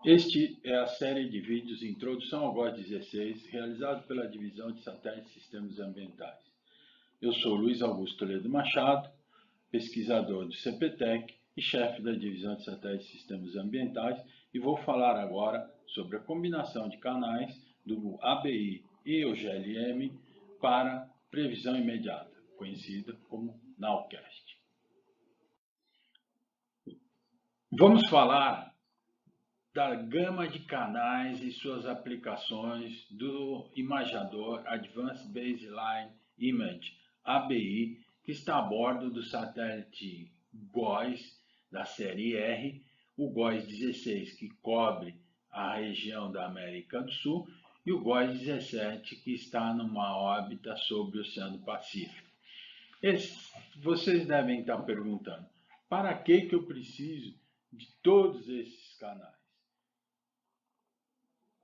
Este é a série de vídeos Introdução ao GOES 16, realizado pela Divisão de Satélites e Sistemas Ambientais. Eu sou Luiz Augusto Toledo Machado, pesquisador do CPTEC e chefe da Divisão de Satélites e Sistemas Ambientais, e vou falar agora sobre a combinação de canais do ABI e o GLM para previsão imediata, conhecida como Nowcast. Vamos falar da gama de canais e suas aplicações do imagador Advanced Baseline Image, ABI, que está a bordo do satélite GOES da série R, o GOES 16, que cobre a região da América do Sul, e o GOES 17, que está numa órbita sobre o Oceano Pacífico. Vocês devem estar perguntando, para que eu preciso de todos esses canais?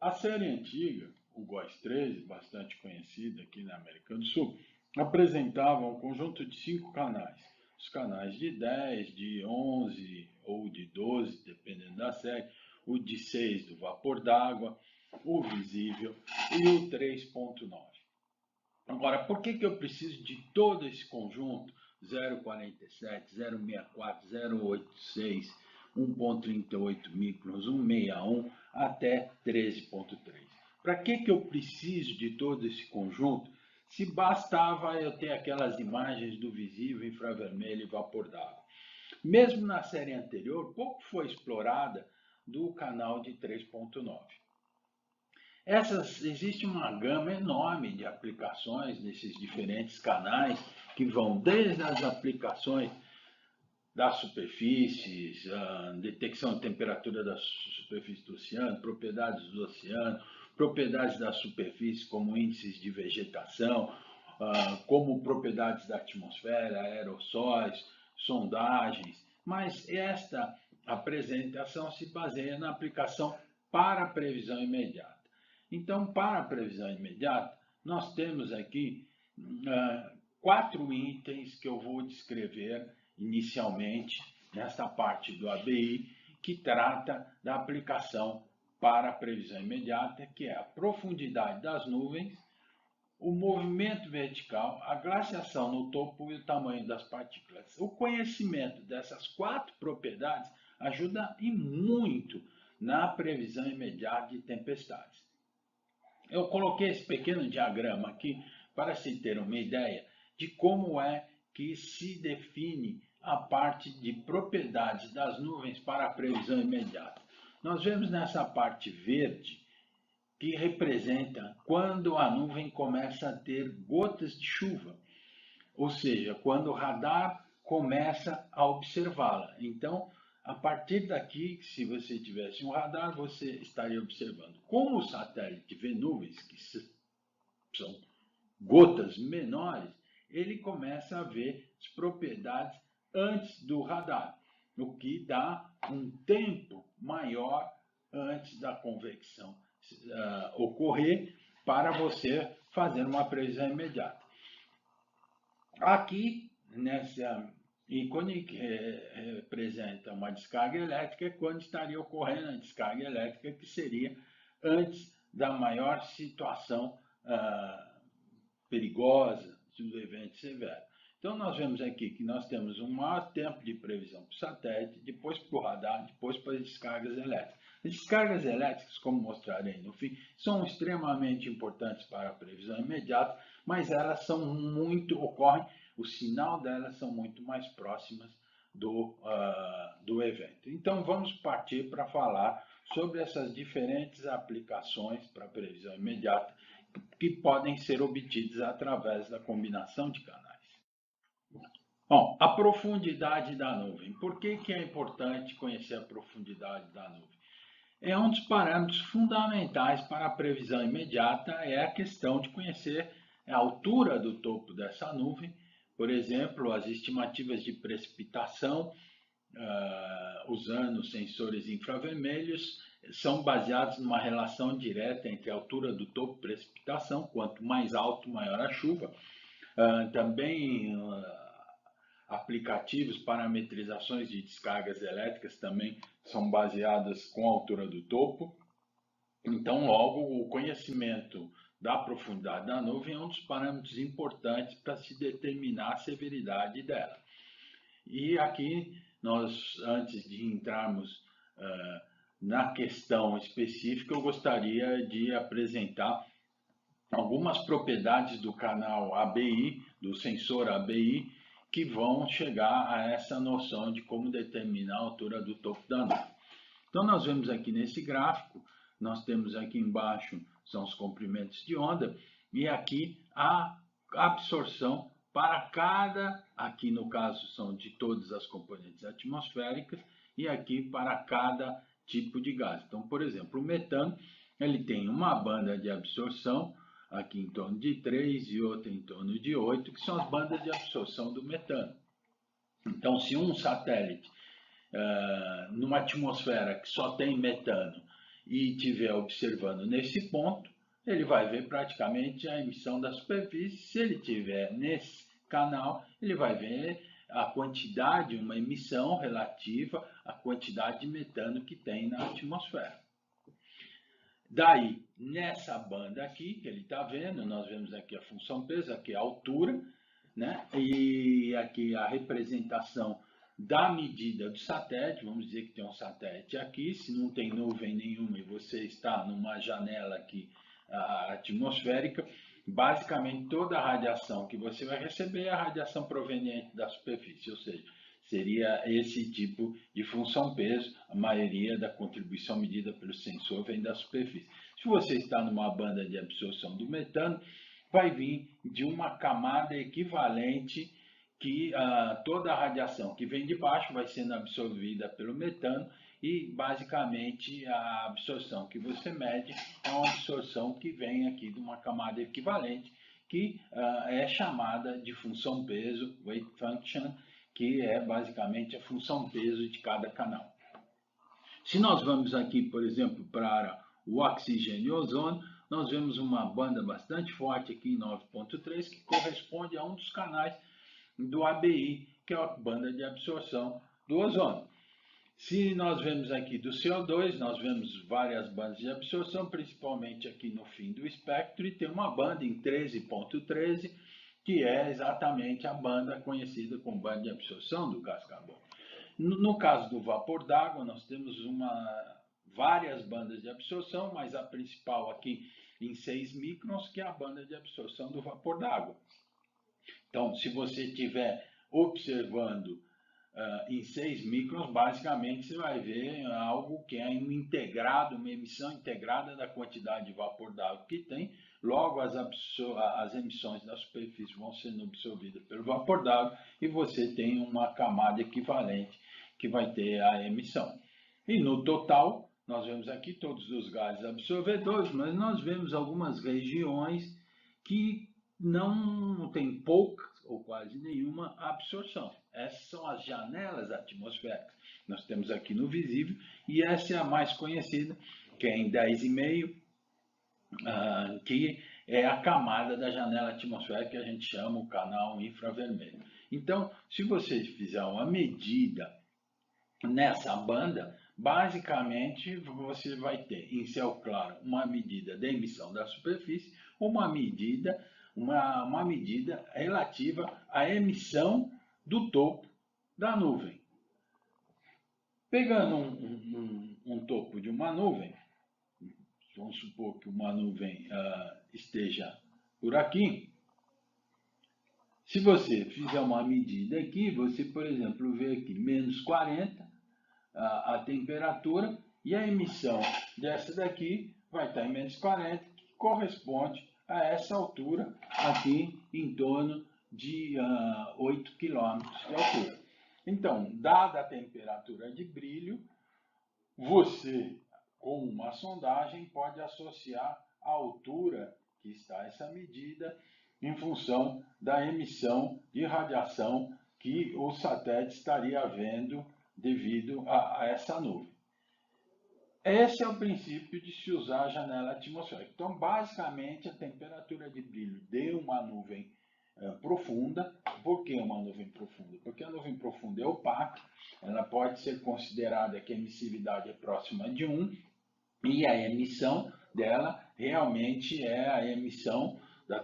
A série antiga, o GOES 13, bastante conhecida aqui na América do Sul, apresentava um conjunto de 5 canais. Os canais de 10, de 11 ou de 12, dependendo da série, o de 6 do vapor d'água, o visível e o 3.9. Agora, por que eu preciso de todo esse conjunto 0,47, 0,64, 0,86, 1,38 microns, 1,61 até 13,3? Para que eu preciso de todo esse conjunto se bastava eu ter aquelas imagens do visível, infravermelho e vapor d'água? Mesmo na série anterior, pouco foi explorada do canal de 3.9. Existe uma gama enorme de aplicações nesses diferentes canais, que vão desde as aplicações das superfícies, detecção de temperatura da superfície do oceano, propriedades do oceano, propriedades da superfície como índices de vegetação, como propriedades da atmosfera, aerossóis, sondagens, mas esta apresentação se baseia na aplicação para a previsão imediata. Então, para a previsão imediata, nós temos aqui 4 itens que eu vou descrever inicialmente nesta parte do ABI, que trata da aplicação para a previsão imediata, que é a profundidade das nuvens, o movimento vertical, a glaciação no topo e o tamanho das partículas. O conhecimento dessas 4 propriedades ajuda e muito na previsão imediata de tempestades. Eu coloquei esse pequeno diagrama aqui para se ter uma ideia de como é que se define a parte de propriedades das nuvens para a previsão imediata. Nós vemos nessa parte verde que representa quando a nuvem começa a ter gotas de chuva, ou seja, quando o radar começa a observá-la. Então, a partir daqui, se você tivesse um radar, você estaria observando. Como o satélite vê nuvens, que são gotas menores, ele começa a ver as propriedades antes do radar, o que dá um tempo maior antes da convecção ocorrer para você fazer uma previsão imediata. Aqui, nessa ícone que representa uma descarga elétrica, quando estaria ocorrendo a descarga elétrica, que seria antes da maior situação perigosa do evento severo. Então, nós vemos aqui que nós temos um maior tempo de previsão para o satélite, depois para o radar, depois para as descargas elétricas. As descargas elétricas, como mostrarei no fim, são extremamente importantes para a previsão imediata, mas elas ocorrem, o sinal delas são muito mais próximas do evento. Então, vamos partir para falar sobre essas diferentes aplicações para a previsão imediata que podem ser obtidas através da combinação de canais. Bom, a profundidade da nuvem. Por que é importante conhecer a profundidade da nuvem? É um dos parâmetros fundamentais para a previsão imediata, é a questão de conhecer a altura do topo dessa nuvem. Por exemplo, as estimativas de precipitação, usando sensores infravermelhos, são baseados numa relação direta entre a altura do topo e precipitação. Quanto mais alto, maior a chuva. Também aplicativos, parametrizações de descargas elétricas também são baseadas com a altura do topo. Então, logo, o conhecimento da profundidade da nuvem é um dos parâmetros importantes para se determinar a severidade dela. E aqui, nós, antes de entrarmos na questão específica, eu gostaria de apresentar algumas propriedades do canal ABI, do sensor ABI, que vão chegar a essa noção de como determinar a altura do topo da nuvem. Então, nós vemos aqui nesse gráfico, nós temos aqui embaixo, são os comprimentos de onda, e aqui a absorção para cada, aqui no caso são de todas as componentes atmosféricas, e aqui para cada tipo de gás. Então, por exemplo, o metano, ele tem uma banda de absorção, aqui em torno de 3 e outra em torno de 8, que são as bandas de absorção do metano. Então, se um satélite, numa atmosfera que só tem metano, e estiver observando nesse ponto, ele vai ver praticamente a emissão da superfície. Se ele estiver nesse canal, ele vai ver a quantidade, uma emissão relativa à quantidade de metano que tem na atmosfera. Daí, nessa banda aqui, que ele está vendo, nós vemos aqui a função peso, aqui a altura, né? E aqui a representação da medida do satélite. Vamos dizer que tem um satélite aqui, se não tem nuvem nenhuma e você está numa janela aqui atmosférica, basicamente toda a radiação que você vai receber é a radiação proveniente da superfície, ou seja, seria esse tipo de função peso. A maioria da contribuição medida pelo sensor vem da superfície. Se você está numa banda de absorção do metano, vai vir de uma camada equivalente, que toda a radiação que vem de baixo vai sendo absorvida pelo metano, e basicamente a absorção que você mede é uma absorção que vem aqui de uma camada equivalente, que é chamada de função peso, weight function, que é basicamente a função peso de cada canal. Se nós vamos aqui, por exemplo, para o oxigênio e ozônio, nós vemos uma banda bastante forte aqui em 9.3, que corresponde a um dos canais do ABI, que é a banda de absorção do ozônio. Se nós vemos aqui do CO2, nós vemos várias bandas de absorção, principalmente aqui no fim do espectro, e tem uma banda em 13.13, que é exatamente a banda conhecida como banda de absorção do gás carbônico. No caso do vapor d'água, nós temos várias bandas de absorção, mas a principal aqui em 6 microns, que é a banda de absorção do vapor d'água. Então, se você estiver observando em 6 microns, basicamente você vai ver algo que é uma emissão integrada da quantidade de vapor d'água que tem. Logo, as emissões da superfície vão sendo absorvidas pelo vapor d'água e você tem uma camada equivalente que vai ter a emissão. E no total, nós vemos aqui todos os gases absorvedores, mas nós vemos algumas regiões que não tem pouca ou quase nenhuma absorção. Essas são as janelas atmosféricas. Nós temos aqui no visível, e essa é a mais conhecida, que é em 10,5, que é a camada da janela atmosférica que a gente chama o canal infravermelho. Então, se você fizer uma medida nessa banda, basicamente você vai ter em céu claro uma medida da emissão da superfície, uma medida relativa à emissão do topo da nuvem. Pegando um topo de uma nuvem, vamos supor que uma nuvem esteja por aqui. Se você fizer uma medida aqui, você, por exemplo, vê aqui menos 40 a temperatura, e a emissão dessa daqui vai estar em menos 40, que corresponde a essa altura aqui em torno de 8 km de altura. Então, dada a temperatura de brilho, você, com uma sondagem, pode associar a altura que está essa medida em função da emissão de radiação que o satélite estaria vendo devido a essa nuvem. Esse é o princípio de se usar a janela atmosférica. Então, basicamente, a temperatura de brilho de uma nuvem profunda. Por que uma nuvem profunda? Porque a nuvem profunda é opaca, ela pode ser considerada que a emissividade é próxima de 1, e a emissão dela realmente é a emissão da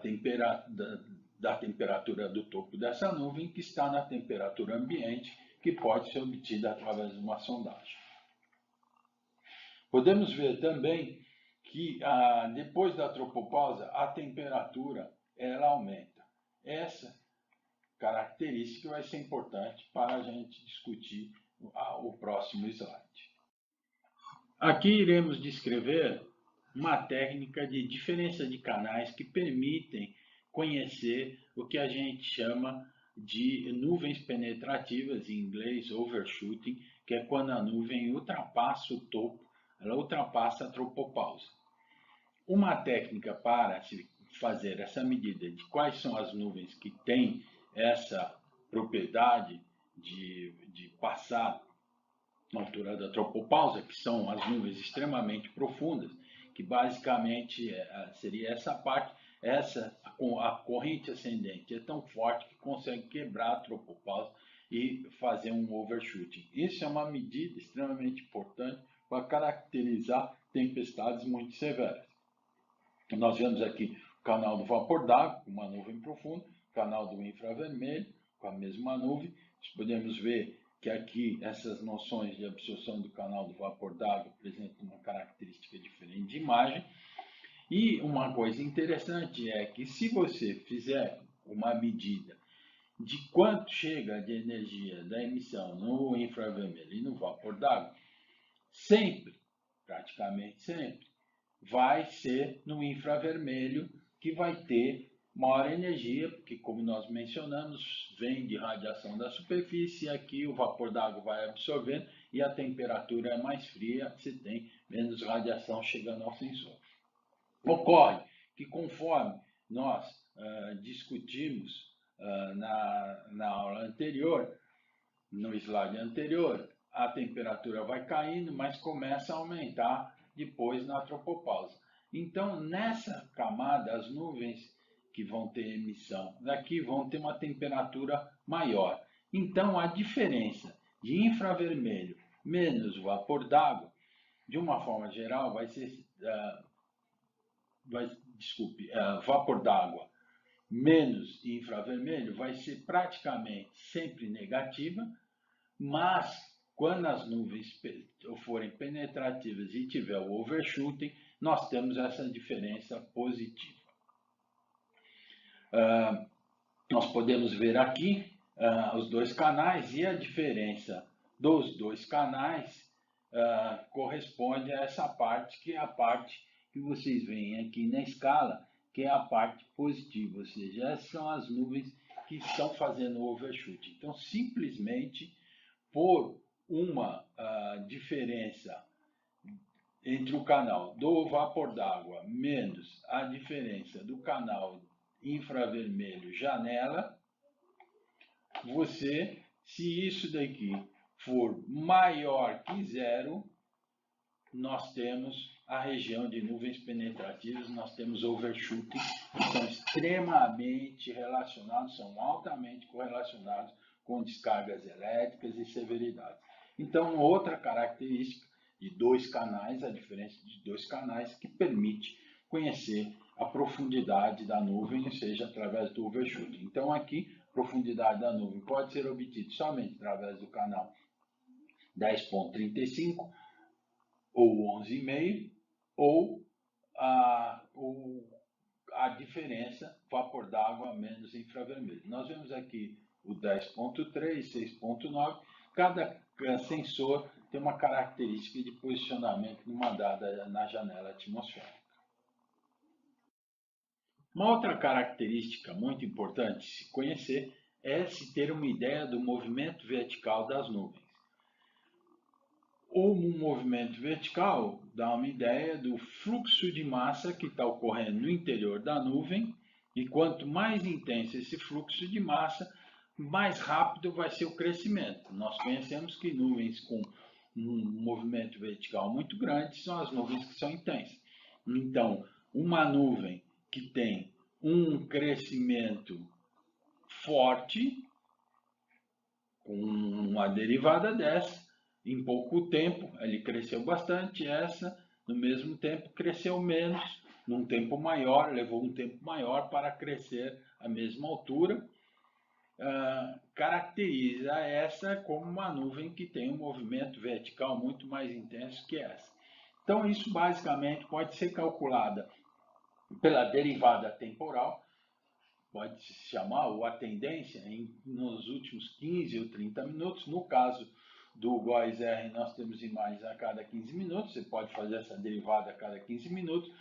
temperatura do topo dessa nuvem, que está na temperatura ambiente, que pode ser obtida através de uma sondagem. Podemos ver também que depois da tropopausa a temperatura ela aumenta. Essa característica vai ser importante para a gente discutir o próximo slide. Aqui iremos descrever uma técnica de diferença de canais que permitem conhecer o que a gente chama de nuvens penetrativas, em inglês overshooting, que é quando a nuvem ultrapassa o topo, ela ultrapassa a tropopausa. Uma técnica para se fazer essa medida de quais são as nuvens que têm essa propriedade de passar na altura da tropopausa, que são as nuvens extremamente profundas, que basicamente seria essa parte, a corrente ascendente é tão forte que consegue quebrar a tropopausa e fazer um overshooting. Isso é uma medida extremamente importante para caracterizar tempestades muito severas. Nós vemos aqui o canal do vapor d'água, uma nuvem profunda, o canal do infravermelho, com a mesma nuvem. Nós podemos ver que aqui essas noções de absorção do canal do vapor d'água apresentam uma característica diferente de imagem. E uma coisa interessante é que se você fizer uma medida de quanto chega de energia da emissão no infravermelho e no vapor d'água, sempre, praticamente sempre, vai ser no infravermelho que vai ter maior energia, porque, como nós mencionamos, vem de radiação da superfície, e aqui o vapor d'água vai absorvendo e a temperatura é mais fria, você tem menos radiação chegando ao sensor. Ocorre que, conforme nós discutimos na aula anterior, no slide anterior, a temperatura vai caindo, mas começa a aumentar depois na tropopausa. Então, nessa camada, as nuvens que vão ter emissão daqui vão ter uma temperatura maior. Então, a diferença de infravermelho menos vapor d'água, de uma forma geral, vai ser, vapor d'água menos infravermelho vai ser praticamente sempre negativa, mas quando as nuvens forem penetrativas e tiver o overshooting, nós temos essa diferença positiva. Nós podemos ver aqui os dois canais, e a diferença dos dois canais corresponde a essa parte, que é a parte que vocês veem aqui na escala, que é a parte positiva, ou seja, essas são as nuvens que estão fazendo o overshoot. Então, simplesmente por uma diferença entre o canal do vapor d'água menos a diferença do canal infravermelho janela, se isso daqui for maior que zero, nós temos a região de nuvens penetrativas, nós temos overshooting, que são extremamente relacionados, são altamente correlacionados com descargas elétricas e severidades. Então, outra característica de dois canais, a diferença de dois canais, que permite conhecer a profundidade da nuvem, ou seja, através do overshooting. Então, aqui, a profundidade da nuvem pode ser obtida somente através do canal 10.35 ou 11,5, ou a diferença vapor d'água menos infravermelho. Nós vemos aqui o 10.3, 6.9, cada sensor tem uma característica de posicionamento numa dada na janela atmosférica. Uma outra característica muito importante de se conhecer é se ter uma ideia do movimento vertical das nuvens. O movimento vertical dá uma ideia do fluxo de massa que está ocorrendo no interior da nuvem, e quanto mais intenso esse fluxo de massa, mais rápido vai ser o crescimento. Nós conhecemos que nuvens com um movimento vertical muito grande são as nuvens que são intensas. Então, uma nuvem que tem um crescimento forte, com uma derivada dessa, em pouco tempo, ele cresceu bastante, essa, no mesmo tempo, cresceu menos, num tempo maior, levou um tempo maior para crescer a mesma altura. Caracteriza essa como uma nuvem que tem um movimento vertical muito mais intenso que essa. Então, isso basicamente pode ser calculada pela derivada temporal, pode se chamar, ou a tendência, nos últimos 15 ou 30 minutos. No caso do Góis R, nós temos imagens a cada 15 minutos, você pode fazer essa derivada a cada 15 minutos,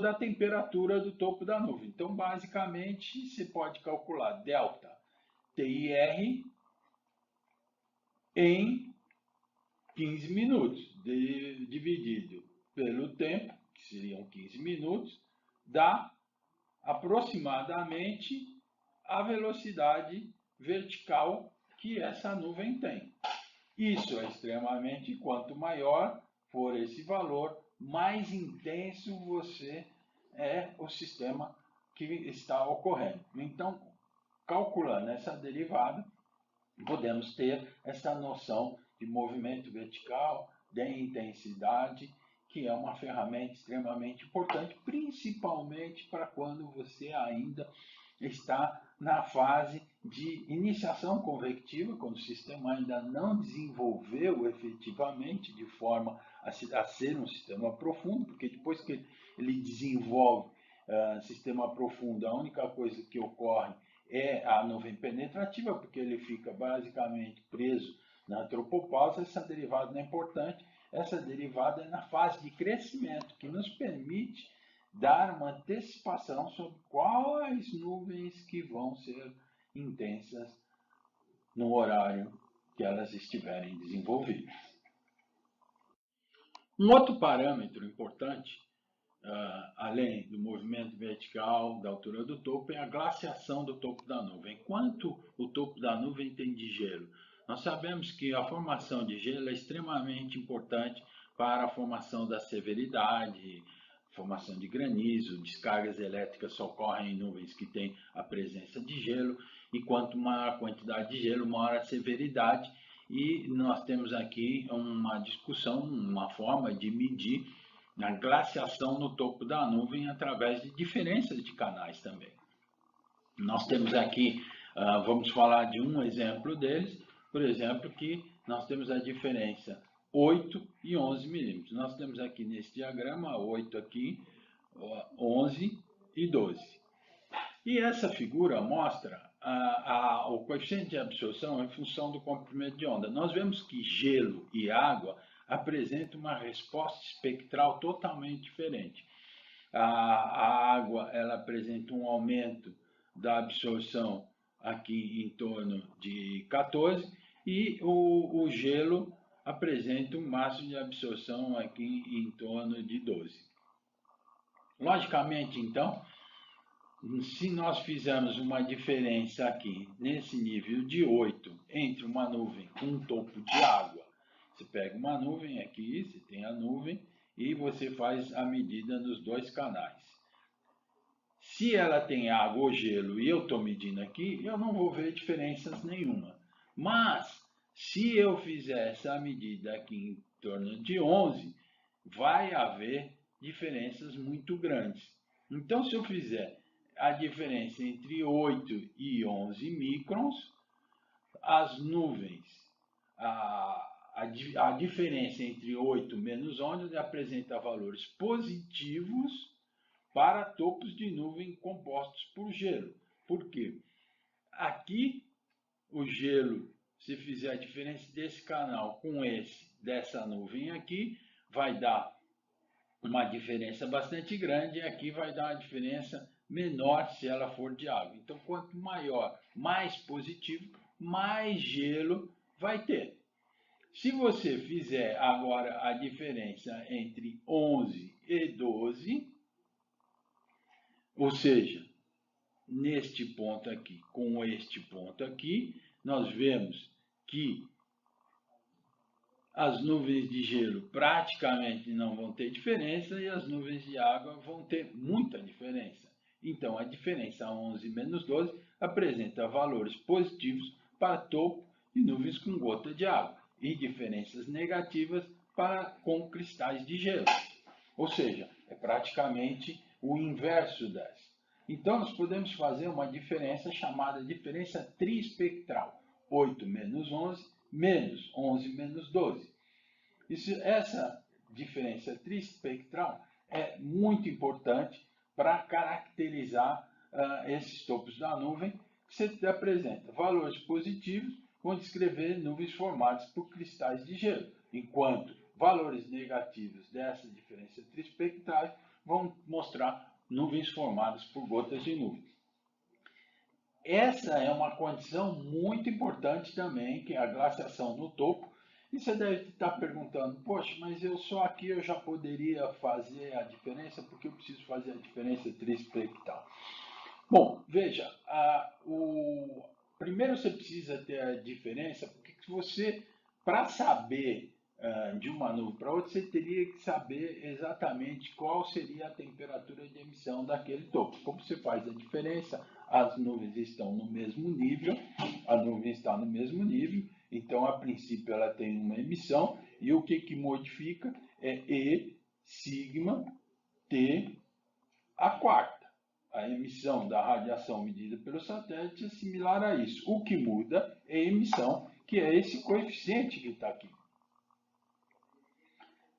da temperatura do topo da nuvem. Então, basicamente, você pode calcular delta TIR em 15 minutos, dividido pelo tempo, que seriam 15 minutos, dá aproximadamente a velocidade vertical que essa nuvem tem. Isso é extremamente, quanto maior for esse valor, mais intenso o sistema que está ocorrendo. Então, calculando essa derivada, podemos ter essa noção de movimento vertical, de intensidade, que é uma ferramenta extremamente importante, principalmente para quando você ainda está na fase de iniciação convectiva, quando o sistema ainda não desenvolveu efetivamente de forma a ser um sistema profundo, porque depois que ele desenvolve sistema profundo, a única coisa que ocorre é a nuvem penetrativa, porque ele fica basicamente preso na tropopausa. Essa derivada não é importante, essa derivada é na fase de crescimento, que nos permite dar uma antecipação sobre quais nuvens que vão ser intensas no horário que elas estiverem desenvolvidas. Um outro parâmetro importante, além do movimento vertical da altura do topo, é a glaciação do topo da nuvem. Quanto o topo da nuvem tem de gelo? Nós sabemos que a formação de gelo é extremamente importante para a formação da severidade, formação de granizo, descargas elétricas só ocorrem em nuvens que têm a presença de gelo, e quanto maior a quantidade de gelo, maior a severidade. E nós temos aqui uma discussão, uma forma de medir a glaciação no topo da nuvem através de diferenças de canais também. Nós temos aqui, vamos falar de um exemplo deles, por exemplo, que nós temos a diferença 8 e 11 milímetros. Nós temos aqui nesse diagrama 8 aqui, 11 e 12. E essa figura mostra o coeficiente de absorção em função do comprimento de onda. Nós vemos que gelo e água apresentam uma resposta espectral totalmente diferente. A água ela apresenta um aumento da absorção aqui em torno de 14 e o gelo apresenta um máximo de absorção aqui em torno de 12. Logicamente, então, se nós fizermos uma diferença aqui nesse nível de 8 entre uma nuvem com um topo de água, você pega uma nuvem aqui, você tem a nuvem e você faz a medida nos dois canais. Se ela tem água ou gelo e eu estou medindo aqui, eu não vou ver diferenças nenhuma. Mas, se eu fizer essa medida aqui em torno de 11, vai haver diferenças muito grandes. Então, se eu fizer a diferença entre 8 e 11 microns, as nuvens, a diferença entre 8 menos 11 apresenta valores positivos para topos de nuvem compostos por gelo. Por quê? Aqui, o gelo, se fizer a diferença desse canal com dessa nuvem aqui, vai dar uma diferença bastante grande, e aqui vai dar uma diferença menor se ela for de água. Então, quanto maior, mais positivo, mais gelo vai ter. Se você fizer agora a diferença entre 11 e 12, ou seja, neste ponto aqui com este ponto aqui, nós vemos que as nuvens de gelo praticamente não vão ter diferença e as nuvens de água vão ter muita diferença. Então, a diferença 11 menos 12 apresenta valores positivos para topo e nuvens com gota de água e diferenças negativas com cristais de gelo. Ou seja, é praticamente o inverso dessa. Então, nós podemos fazer uma diferença chamada diferença triespectral. 8 menos 11, menos 11 menos 12. Essa diferença triespectral é muito importante para caracterizar esses topos da nuvem, que você apresenta valores positivos, vão descrever nuvens formadas por cristais de gelo, enquanto valores negativos dessa diferença triespectral vão mostrar nuvens formadas por gotas de nuvens. Essa é uma condição muito importante também, que é a glaciação no topo. E você deve estar perguntando, poxa, mas eu só aqui eu já poderia fazer a diferença, porque eu preciso fazer a diferença triespectral. Bom, veja, primeiro você precisa ter a diferença, porque para saber de uma nuvem para outra, você teria que saber exatamente qual seria a temperatura de emissão daquele topo. Como você faz a diferença, as nuvens estão no mesmo nível, a nuvem está no mesmo nível, então a princípio ela tem uma emissão, e o que modifica é E sigma T a quarta. A emissão da radiação medida pelo satélite é similar a isso. O que muda é a emissão, que é esse coeficiente que está aqui.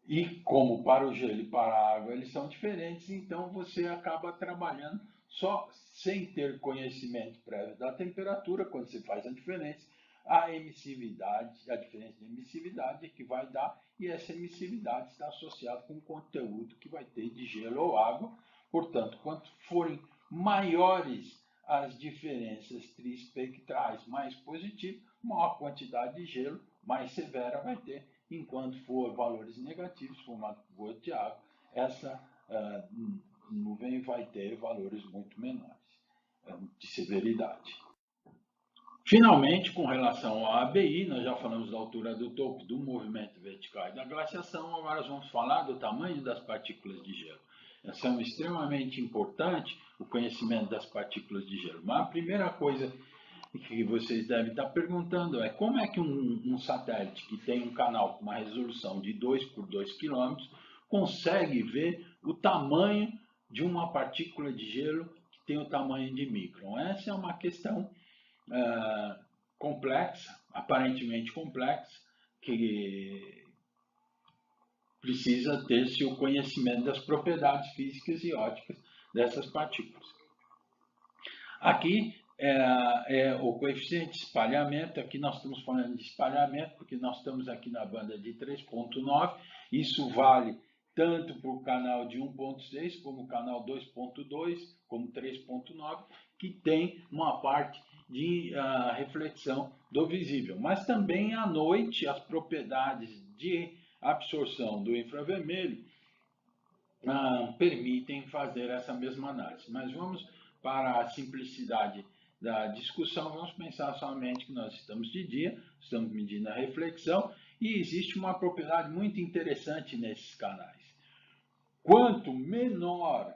E como para o gelo e para a água eles são diferentes, então você acaba trabalhando só sem ter conhecimento prévio da temperatura, quando você faz a diferença, a emissividade, a diferença de emissividade é que vai dar, e essa emissividade está associada com o conteúdo que vai ter de gelo ou água. Portanto, quanto forem maiores as diferenças triespectrais mais positivas, maior quantidade de gelo, mais severa vai ter. Enquanto for valores negativos, formado por gota de água, essa nuvem vai ter valores muito menores de severidade. Finalmente, com relação ao ABI, nós já falamos da altura do topo, do movimento vertical e da glaciação, agora nós vamos falar do tamanho das partículas de gelo. Essa é extremamente importante, o conhecimento das partículas de gelo. Mas a primeira coisa que vocês devem estar perguntando é como é que um satélite que tem um canal com uma resolução de 2 por 2 km consegue ver o tamanho de uma partícula de gelo que tem o tamanho de micron. Essa é uma questão complexa, aparentemente complexa, que precisa ter-se o conhecimento das propriedades físicas e ópticas dessas partículas. Aqui é o coeficiente de espalhamento. Aqui nós estamos falando de espalhamento, porque nós estamos aqui na banda de 3.9. Isso vale tanto para o canal de 1.6, como o canal 2.2, como 3.9, que tem uma parte de reflexão do visível. Mas também à noite, as propriedades de absorção do infravermelho permitem fazer essa mesma análise. Mas vamos para a simplicidade da discussão, vamos pensar somente que nós estamos de dia, estamos medindo a reflexão, e existe uma propriedade muito interessante nesses canais. Quanto menor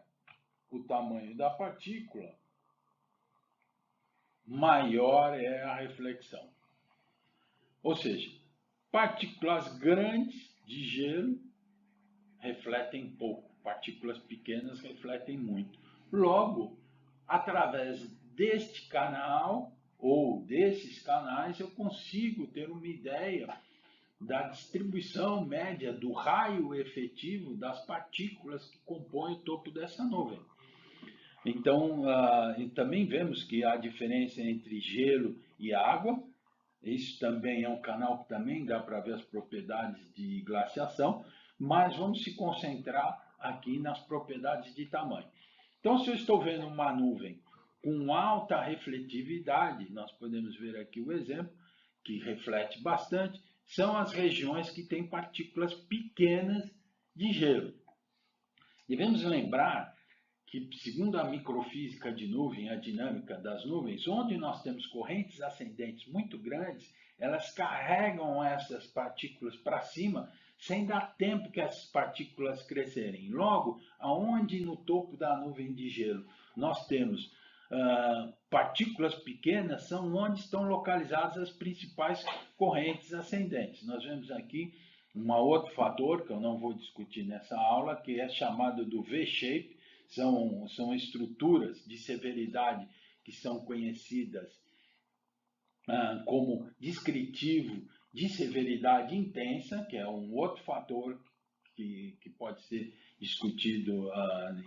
o tamanho da partícula, maior é a reflexão. Ou seja, partículas grandes de gelo refletem pouco, partículas pequenas refletem muito. Logo, através deste canal ou desses canais, eu consigo ter uma ideia da distribuição média do raio efetivo das partículas que compõem o topo dessa nuvem. Então, também vemos que há diferença entre gelo e água. Isso também é um canal que também dá para ver as propriedades de glaciação, mas vamos se concentrar aqui nas propriedades de tamanho. Então, se eu estou vendo uma nuvem com alta refletividade, nós podemos ver aqui o exemplo, que reflete bastante, são as regiões que têm partículas pequenas de gelo. Devemos lembrar que, segundo a microfísica de nuvem, a dinâmica das nuvens, onde nós temos correntes ascendentes muito grandes, elas carregam essas partículas para cima sem dar tempo que essas partículas crescerem. Logo, aonde no topo da nuvem de gelo nós temos partículas pequenas são onde estão localizadas as principais correntes ascendentes. Nós vemos aqui um outro fator, que eu não vou discutir nessa aula, que é chamado do V-shape, são estruturas de severidade que são conhecidas como descritivo de severidade intensa, que é um outro fator que pode ser discutido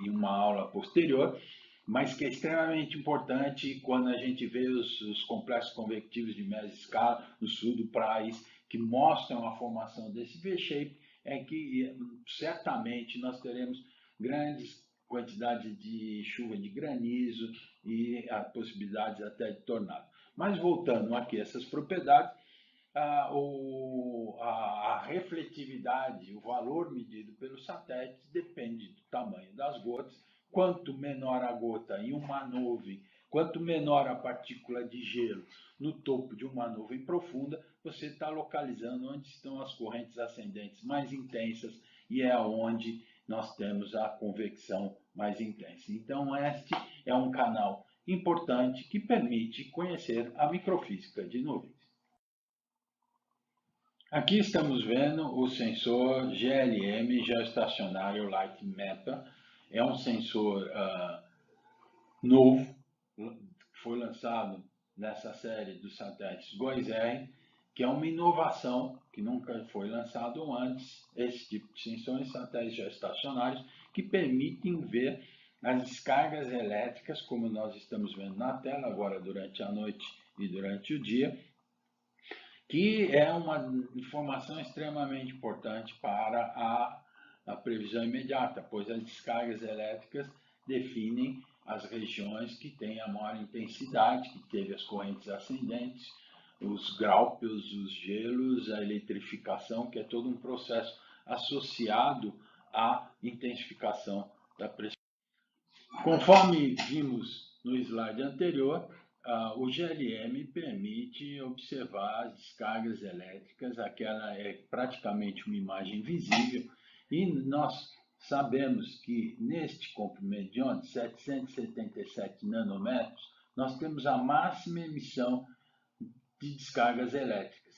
em uma aula posterior, mas que é extremamente importante quando a gente vê os complexos convectivos de média escala no sul do país, que mostram a formação desse V-shape, é que certamente nós teremos grandes quantidades de chuva de granizo e possibilidades até de tornado. Mas voltando aqui a essas propriedades, a refletividade, o valor medido pelos satélites, depende do tamanho das gotas. Quanto menor a gota em uma nuvem, quanto menor a partícula de gelo no topo de uma nuvem profunda, você está localizando onde estão as correntes ascendentes mais intensas e é onde nós temos a convecção mais intensa. Então, este é um canal importante que permite conhecer a microfísica de nuvens. Aqui estamos vendo o sensor GLM, Geostationary Light Mapper. É um sensor novo, foi lançado nessa série dos satélites GOES-R, que é uma inovação que nunca foi lançado antes, esse tipo de sensores, satélites geoestacionários, que permitem ver as descargas elétricas, como nós estamos vendo na tela agora durante a noite e durante o dia, que é uma informação extremamente importante para a previsão imediata, pois as descargas elétricas definem as regiões que têm a maior intensidade, que teve as correntes ascendentes, os graupeus, os gelos, a eletrificação, que é todo um processo associado à intensificação da pressão. Conforme vimos no slide anterior, o GLM permite observar as descargas elétricas, aquela é praticamente uma imagem visível, e nós sabemos que neste comprimento de onda, 777 nanômetros, nós temos a máxima emissão de descargas elétricas.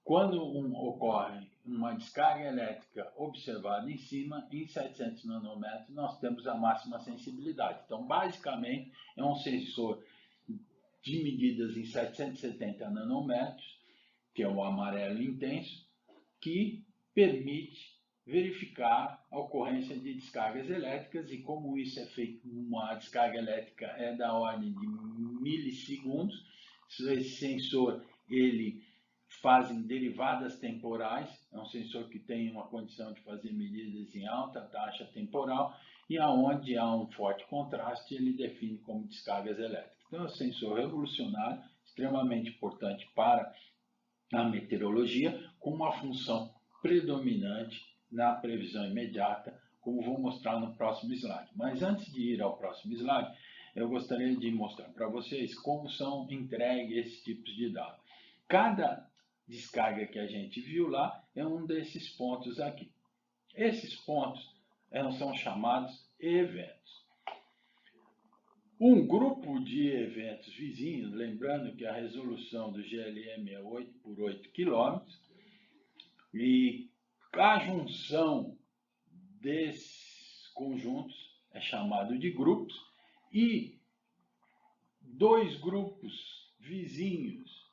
Quando ocorre uma descarga elétrica observada em cima, em 700 nanômetros, nós temos a máxima sensibilidade. Então, basicamente, é um sensor de medidas em 770 nanômetros, que é o amarelo intenso, que permite verificar a ocorrência de descargas elétricas e como isso é feito, uma descarga elétrica é da ordem de milissegundos. Esse sensor, ele fazem derivadas temporais, é um sensor que tem uma condição de fazer medidas em alta taxa temporal e aonde há um forte contraste, ele define como descargas elétricas. Então, é um sensor revolucionário, extremamente importante para a meteorologia, com uma função predominante na previsão imediata, como vou mostrar no próximo slide. Mas antes de ir ao próximo slide, eu gostaria de mostrar para vocês como são entregues esses tipos de dados. Cada descarga que a gente viu lá é um desses pontos aqui. Esses pontos são chamados eventos. Um grupo de eventos vizinhos, lembrando que a resolução do GLM é 8 por 8 km, e a junção desses conjuntos é chamado de grupos, e dois grupos vizinhos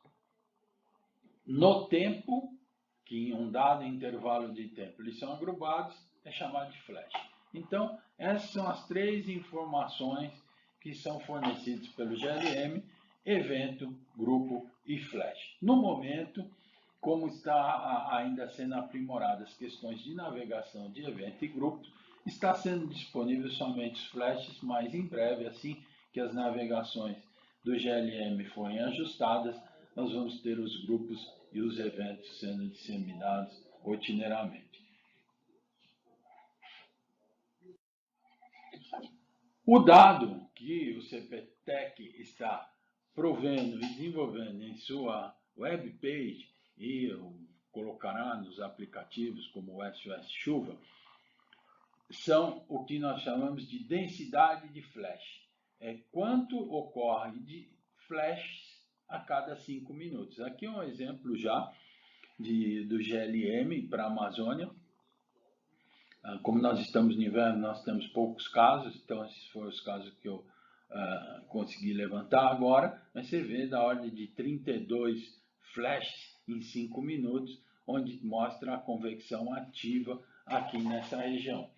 no tempo, que em um dado intervalo de tempo eles são agrupados, é chamado de flash. Então, essas são as três informações que são fornecidas pelo GLM: evento, grupo e flash. No momento, como está ainda sendo aprimoradas as questões de navegação de evento e grupos, está sendo disponível somente os flashes, mas em breve, assim que as navegações do GLM forem ajustadas, nós vamos ter os grupos e os eventos sendo disseminados rotineiramente. O dado que o CPTEC está provendo e desenvolvendo em sua web page e colocará nos aplicativos como o SOS Chuva, são o que nós chamamos de densidade de flash. é quanto ocorre de flashes a cada 5 minutos. Aqui é um exemplo já do GLM para a Amazônia. Como nós estamos no inverno, nós temos poucos casos, então esses foram os casos que eu consegui levantar agora, mas você vê da ordem de 32 flashes em 5 minutos, onde mostra a convecção ativa aqui nessa região.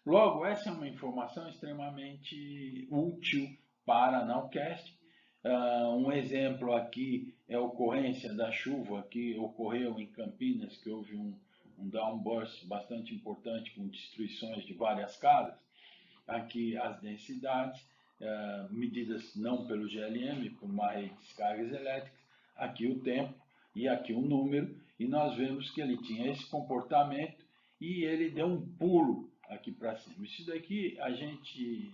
Logo, essa é uma informação extremamente útil para a Nowcast. Um exemplo aqui é a ocorrência da chuva que ocorreu em Campinas, que houve um downburst bastante importante com destruições de várias casas. Aqui as densidades, medidas não pelo GLM, por uma rede de descargas elétricas, aqui o tempo e aqui o número, e nós vemos que ele tinha esse comportamento e ele deu um pulo aqui para cima. Isso daqui a gente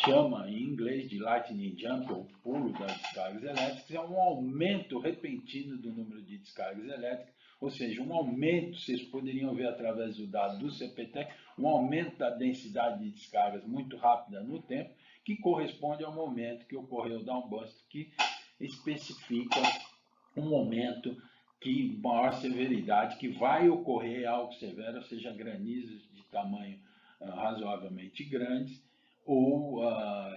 chama em inglês de lightning jump, ou pulo das descargas elétricas, é um aumento repentino do número de descargas elétricas, ou seja, um aumento, vocês poderiam ver através do dado do CPTEC, um aumento da densidade de descargas muito rápida no tempo, que corresponde ao momento que ocorreu o downburst, que especifica um momento que maior severidade, que vai ocorrer algo severo, ou seja, granizos de tamanho razoavelmente grandes, ou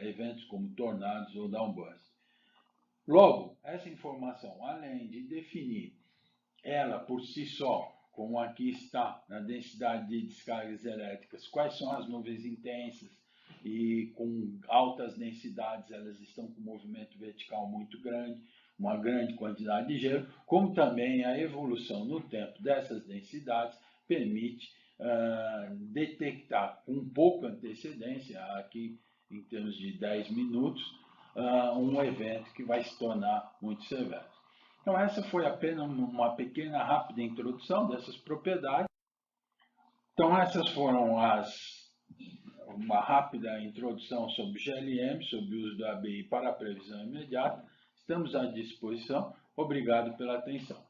eventos como tornados ou downburst. Logo, essa informação, além de definir ela por si só, como aqui está na densidade de descargas elétricas, quais são as nuvens intensas e com altas densidades, elas estão com movimento vertical muito grande, uma grande quantidade de gelo, como também a evolução no tempo dessas densidades permite detectar com pouca antecedência, aqui em termos de 10 minutos, um evento que vai se tornar muito severo. Então essa foi apenas uma pequena, rápida introdução dessas propriedades. Então essas foram uma rápida introdução sobre o GLM, sobre o uso do ABI para a previsão imediata. Estamos à disposição. Obrigado pela atenção.